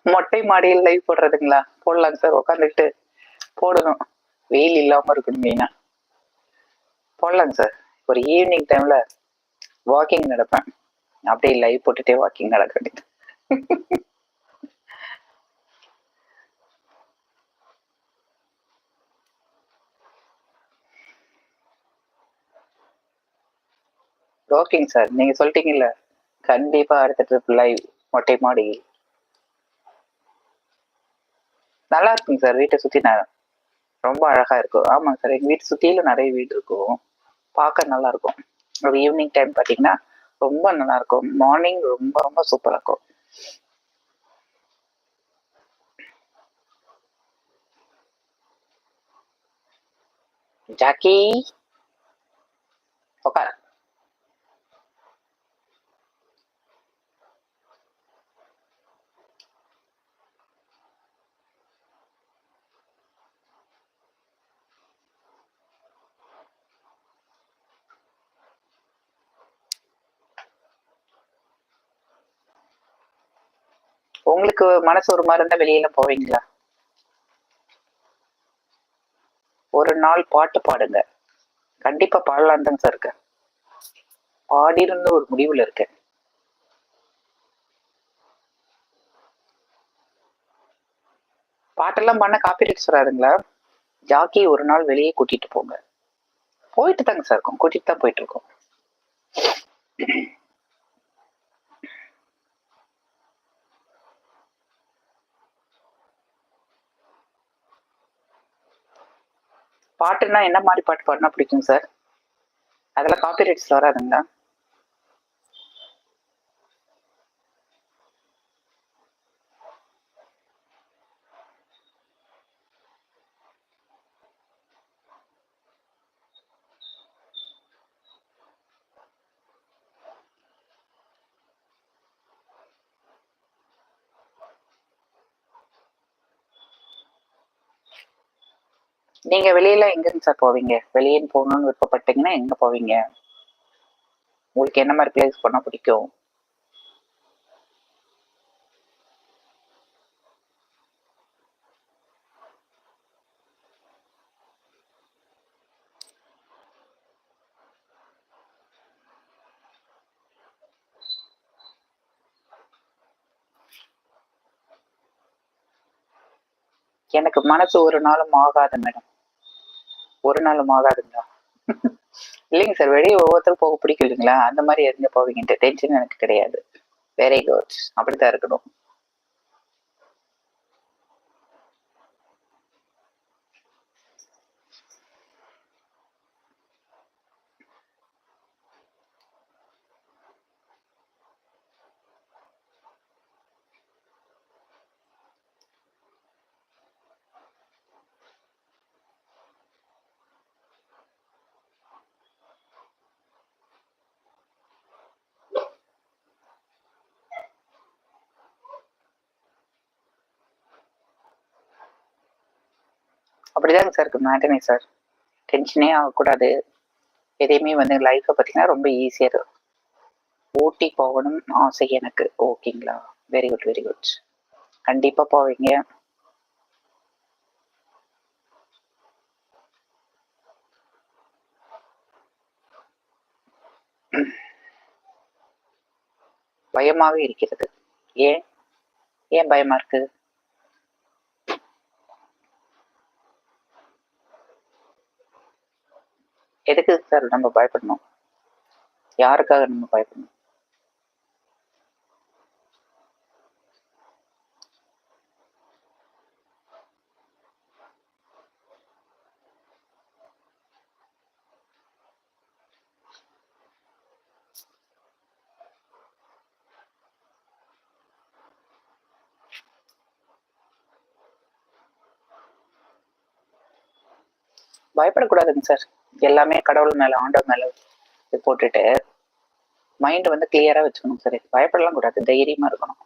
மொட்டை மாடியில் லைவ் போடுறதுங்களா? போடலாங்க சார். உட்காந்துக்கிட்டு போடணும். வெயில் இல்லாம இருக்கணும் மெயினா. போடலாங்க சார். ஒரு ஈவினிங் டைம்ல வாக்கிங் நடப்பேன். அப்படியே லைவ் போட்டுட்டே வாக்கிங் நடக்க வேண்டியது. ஓகேங்க சார். நீங்க சொல்லிட்டீங்கல்ல, கண்டிப்பா அடுத்த ட்ரிப் லைவ் மொட்டை மாடி. நல்லா இருக்குங்க சார். வீட்டை சுத்தி ரொம்ப அழகா இருக்கும். ஆமாங்க சார். எங்க வீட்டு சுத்தியில நிறைய வீடு இருக்கும். பார்க்க நல்லா இருக்கும். ஒரு ஈவினிங் டைம் பாத்தீங்கன்னா ரொம்ப நல்லா இருக்கும். மார்னிங் ரொம்ப ரொம்ப சூப்பரா இருக்கும். ஜாக்கி உட்கார். உங்களுக்கு மனசு ஒரு மாதிரி இருந்தா வெளியில போவீங்களா? ஒரு நாள் பாட்டு பாடுங்க. கண்டிப்பா பாடலாம் தாங்க சார் இருக்கேன். பாடிருந்து ஒரு முடிவுல இருக்கேன். பாட்டெல்லாம் பண்ண காப்பிரைட்ஸ் வராதுங்களா? ஜாக்கி ஒரு நாள் வெளியே கூட்டிட்டு போங்க. போயிட்டு தாங்க சார் இருக்கோம். கூட்டிட்டு தான் போயிட்டு இருக்கோம். பாட்டுன்னா என்ன மாதிரி பாட்டு பாடினா பிடிக்கும் சார்? அதெல்லாம் காப்பிரைட்ஸ் வராதுங்களா? நீங்க வெளியில எங்கன்னு சார் போவீங்க? வெளியே போகணும்னு விருப்பப்பட்டீங்கன்னா எங்க போவீங்க? உங்களுக்கு என்ன மாதிரி பிளேஸ் பண்ணா பிடிக்கும்? எனக்கு மனசு ஒரு நாளும் ஆகாது மேடம். ஒரு நாளும் ஆகாதுங்களா? இல்லைங்க சார். வெளியே ஒவ்வொருத்தரும் போக பிடிக்கும் இல்லைங்களா? அந்த மாதிரி எங்க போவீங்கன்ட்டு டென்ஷன் எனக்கு கிடையாது. Very good. அப்படித்தான் இருக்கணும். அப்படிதாங்க சார் இருக்கு மேட்டனே சார். டென்ஷனே ஆகக்கூடாது. எதையுமே வந்து லைஃப்பை பார்த்தீங்கன்னா ரொம்ப ஈஸியாக இருக்கும். ஊட்டி போகணும் ஆசை எனக்கு. ஓகேங்களா? Very good very good. கண்டிப்பா போவீங்க. பயமாக இருக்கிறது. ஏன்? ஏன் பயமா இருக்கு? எதுக்கு சார் நம்ம பயப்படணும்? யாருக்காக நம்ம பயப்படணும்? பயப்படக்கூடாதுங்க சார். எல்லாமே கடவுள் மேல ஆண்டவர் மேல போட்டுட்டு மைண்ட் வந்து கிளியரா வச்சுக்கணும் சார். பயப்படலாம் கூடாது. தைரியமா இருக்கணும்.